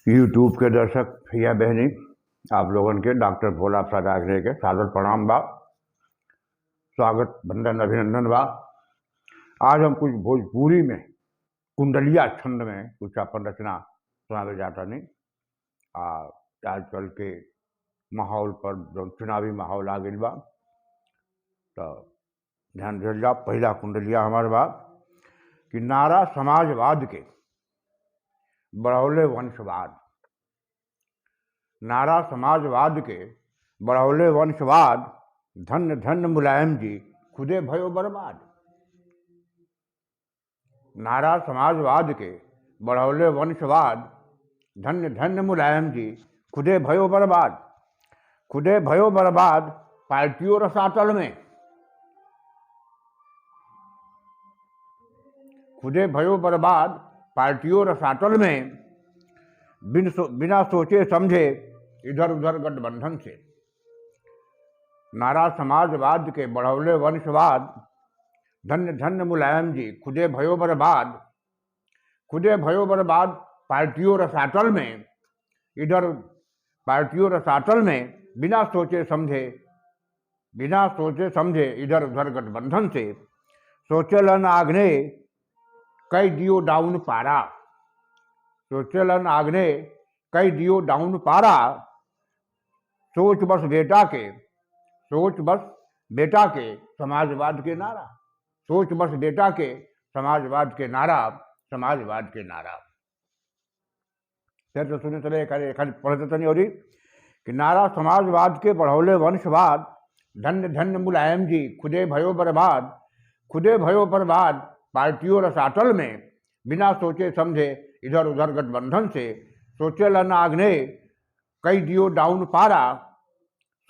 YouTube के दर्शक भैया बहनी, आप लोगन के डॉक्टर भोला प्रसाद आग्रह के सादर प्रणाम बा, स्वागत वंदन अभिनंदन बा। आज हम कुछ भोजपुरी में कुंडलिया छंद में कुछ अपन रचना सुनावे जाता नहीं। आजकल के माहौल पर जो चुनावी माहौल आ गई बा, तो ध्यान दिया जाओ। पहला कुंडलिया हमारे बा कि नारा समाजवाद के बढ़ौले वंशवाद। नारा समाजवाद के बढ़ौले वंशवाद, धन्य धन्य मुलायम जी खुदे भयो बर्बाद। नारा समाजवाद के बढ़ौले वंशवाद, धन्य धन्य मुलायम जी खुदे भयो बर्बाद। खुदे भयो बर्बाद पार्टियों रसातल में। खुदे भयो बर्बाद पार्टियों रसातल में, बिना सोचे समझे इधर उधर गठबंधन से। नारा समाजवाद के बढ़ौले वंशवाद, धन्य धन्य मुलायम जी खुदे भयो बर्बाद। खुदे भयो बर्बाद पार्टियों रसातल में, इधर पार्टियों रसातल में, बिना सोचे समझे इधर उधर गठबंधन से। सोचलन आग्ने कई दियो डाउन पारा। सोचलन आग्ने कई दियो डाउन पारा। सोच बस बेटा के समाजवाद के नारा। सोच बस बेटा के समाजवाद के नारा। समाजवाद के नारा फिर तो सुने चले पढ़ते तनी और कि नारा समाजवाद के बढ़ौले वंशवाद, धन्य धन्य मुलायम जी खुदे भयो बर्बाद। खुदे भयो बर्बाद पार्टियों रसातल में, बिना सोचे समझे इधर उधर गठबंधन से। सोचलन आग्ने कई दियो डाउन पारा।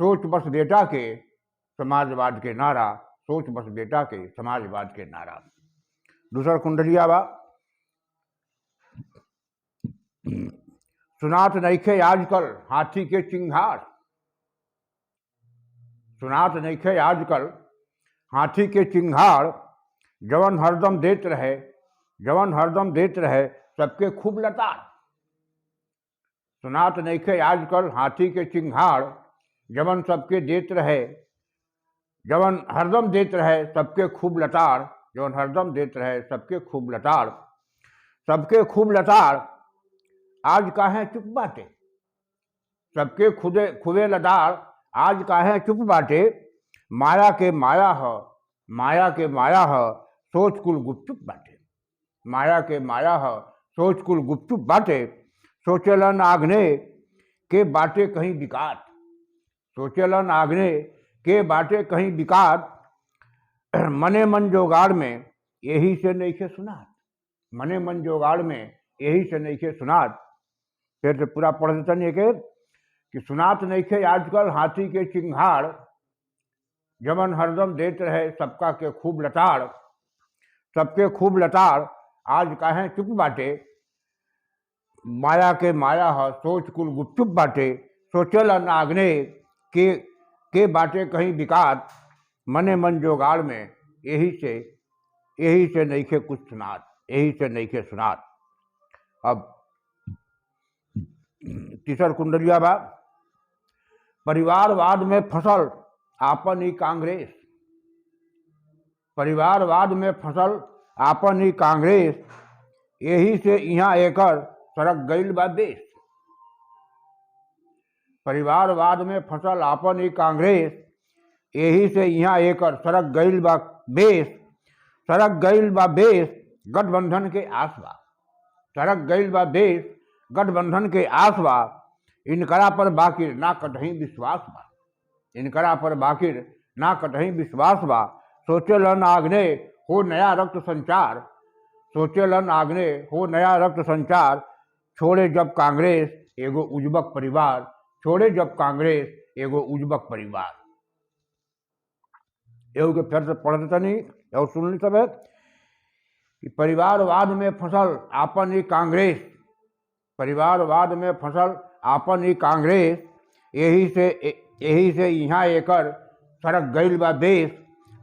सोच बस बेटा के समाजवाद के नारा। सोच बस बेटा के समाजवाद के नारा। दूसरा कुंडलिया बा, सुनात नइखे आजकल हाथी के चिंगार। सुनात नइखे आजकल हाथी के चिंगार, जवन हरदम देत रहे सबके खूब लताड़। सुनात नइखे आजकल हाथी के चिंगार, जवन हरदम देत रहे सबके खूब लताड़। जवन हरदम देत रहे सबके खूब लताड़। सबके खूब लताड़ आज काहे चुप बाटे। सबके खुदे लताड़ आज काहे चुप बाटे। माया के माया ह सोच कुल गुपचुप बाटे। माया के माया ह सोच कुल गुपचुप बाटे। सोचलन आग्ने के बाटे कहीं विकात। सोचलन आग्ने के बाटे कहीं विकात, मने मन जोगाड़ में यही से नइखे सुनात। मने मन जोगाड़ में यही से नइखे सुनात। फिर से पूरा पढ़ देता नहीं के कि सुनात नइखे आजकल हाथी के चिंगाड़, जवन हरदम देत रहे सबका के खूब लताड़। सबके खूब लताड़ आज काहे चुप बाटे। माया के माया ह सोच कुल गुपचुप बाटे। सोचलन आग्ने के बाटे कहीं विकात, मने मन जोगाड़ में यही से नइखे कुछ सुनात। यही से नइखे सुनात। अब तीसर कुंडलिया बा, परिवारवाद में फसल आपन ही कांग्रेस। परिवारवाद में फसल आपन ही कांग्रेस, यही से यहाँ एकर सरक गईल बा देश। परिवारवाद में फसल आपन ही कांग्रेस, यही से यहाँ एकर सरक गईल बा बेस। सरक गईल बा बेस गठबंधन के आस बा। सरक गईल बा बेस गठबंधन के आस बा। इनकरा पर बाकिर ना कतहीं विश्वास बा। इनकरा पर बाकिर ना कतहीं विश्वास बा। सोचलन आग्ने हो नया रक्त संचार। सोचलन आग्ने हो नया रक्त संचार, छोड़े जब कांग्रेस एगो उज्बक परिवार। छोड़े जब कांग्रेस एगो उज्बक परिवार। एगो के फिर से पढ़ देता नहीं और सुन ली सब है कि परिवारवाद में फसल आपन ही कांग्रेस। परिवारवाद में फसल आपन ही कांग्रेस, यही से यहाँ एकर सरक गईल बा देश।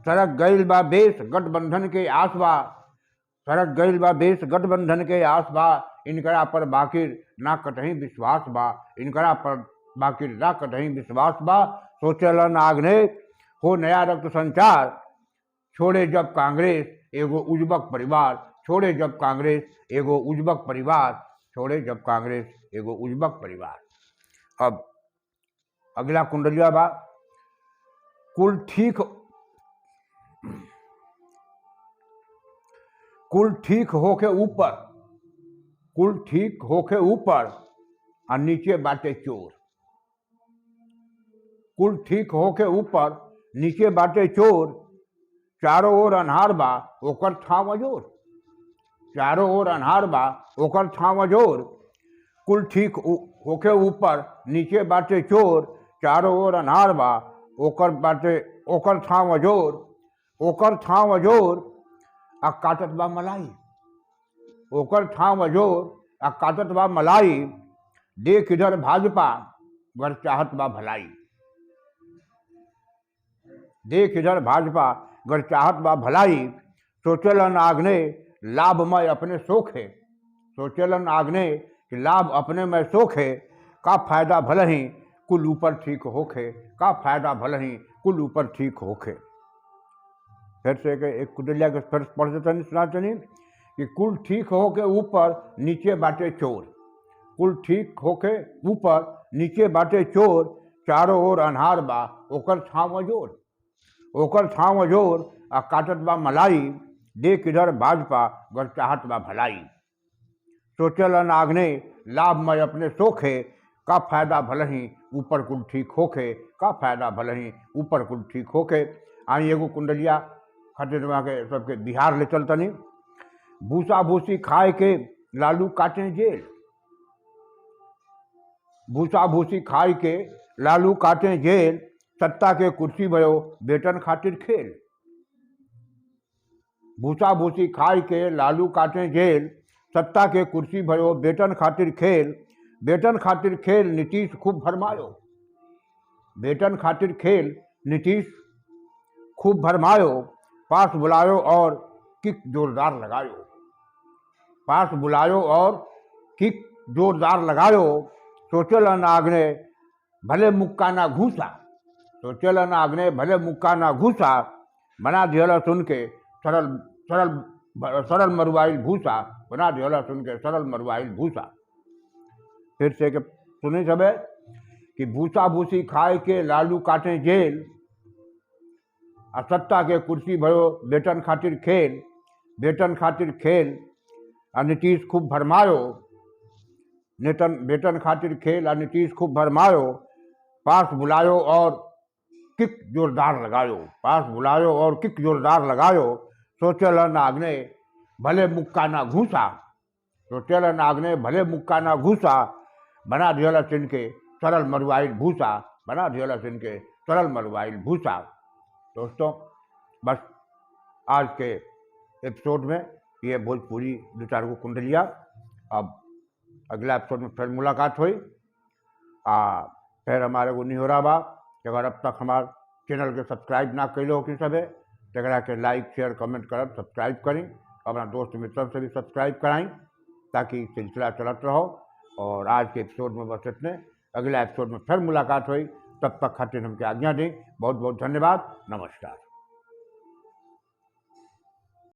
सरक गईल बा देश गठबंधन के आस बा। सरक गईल बा देश गठबंधन के आस बा। इनकरा पर बाकिर ना कतहीं विश्वास बा, इनकरा पर बाकी ना कतहीं विश्वास बा। सोचलन आग्ने हो नया रक्त संचार, छोड़े जब कांग्रेस एगो उज्बक परिवार, छोड़े जब कांग्रेस एगो उज्बक परिवार, छोड़े जब कांग्रेस एगो उज्बक परिवार। अब अगला कुंडलिया बा, कुल ठीक होके ऊपर, कुल ठीक होके ऊपर और नीचे बाटे चोर, कुल ठीक होके ऊपर नीचे बाटे चोर, चारों ओर अन्हार बा ओकर छाव अजोर, चारों ओर अन्हार बा ओकर छाव अजोर। कुल ठीक होके ऊपर नीचे बाटे चोर, चारों ओर अन्हार बा ओकर बाटे ओकर छाव अजोर, ओकर छाव अजोर आ काटत बा मलाई, ओकर छाव अजोर आ काटत बा मलाई। देख इधर भाजपा गर चाहत बा भलाई, देख इधर भाजपा गर चाहत बा भलाई। सोचलन आग्ने लाभमय अपने सोखे, सोचलन आग्ने कि लाभ अपने में सोखे, का फायदा भले ही कुल ऊपर ठीक होखे, का फायदा भले ही कुल ऊपर ठीक होखे। फिर से एक कुंडलिया के फिर पढ़ देते सुनातनी कि कुल ठीक होके ऊपर नीचे बाटे चोर, कुल ठीक होके ऊपर नीचे बाटे चोर, चारों ओर अन्हार बा ओकर छाव अजोर, ओकर छाव अजोर आ काटत बा मलाई। देख इधर भाजपा गर चाहत बा भलाई। सोचलन आग्ने लाभमय अपने सोखे, का फायदा भले ही ऊपर कुल ठीक होखे, का फायदा भले ही ऊपर कुल ठीक होखे। आई एगो कुंडलिया खटेरवा के सबके बिहार ले चलतनी। भूसा भूसी खाए के लालू काटे जेल, भूसा भूसी खाए के लालू काटे जेल, सत्ता के कुर्सी भयो बेटन खातिर खेल, भूसा भूसी खाए के लालू काटे जेल, सत्ता के कुर्सी भयो बेटन खातिर खेल। बेटन खातिर खेल नीतीश खूब भरमायो, बेटन खातिर खेल नीतीश खूब भरमायो। पास बुलायो और किक जोरदार लगायो, पास बुलायो और किक जोरदार लगायो। सोचलन आग्ने भले मुक्का ना घूसा, सोचलन आग्ने भले मुक्का ना घूसा, बना दिहला सुन के सरल सरल सरल मरुआइल भूसा, बना दिहला सुन के सरल मरुआइल भूसा। फिर से सुने सबे कि भूसा भूसी खाए के लालू काटे जेल, आ सत्ता के कुर्सी भयो बेटन खातिर खेल, बेटन खातिर खेल आ नीतीश खूब भरमायो, बेटन खातिर खेल आ नीतीश खूब भरमायो। पास बुलायो और किक जोरदार लगायो, पास बुलायो और किक जोरदार लगायो। सोचलन आग्ने भले मुक्का ना घूसा, सोचलन आग्ने भले मुक्का ना घूसा, बना दिहला सिन के सरल मरुआइल भूसा, बना दिहला सिन के सरल मरुआइल भूसा। दोस्तों बस आज के एपिसोड में ये भोजपुरी दो चार को कुंडलिया। अब अगला एपिसोड में फिर मुलाकात हुई। फिर हमारे को नहीं हो रहा बा कि अगर अब तक हमारे चैनल के सब्सक्राइब ना कैले हो कि सबे तकरा के लाइक शेयर कमेंट करब सब्सक्राइब करी, अपना दोस्त मित्र से भी सब्सक्राइब कराई ताकि सिलसिला चलत रहो। और आज के एपिसोड में बस इतने, अगला एपिसोड में फिर मुलाकात हुई, तब तक खातिर हमके आज्ञा दें। बहुत बहुत धन्यवाद, नमस्कार।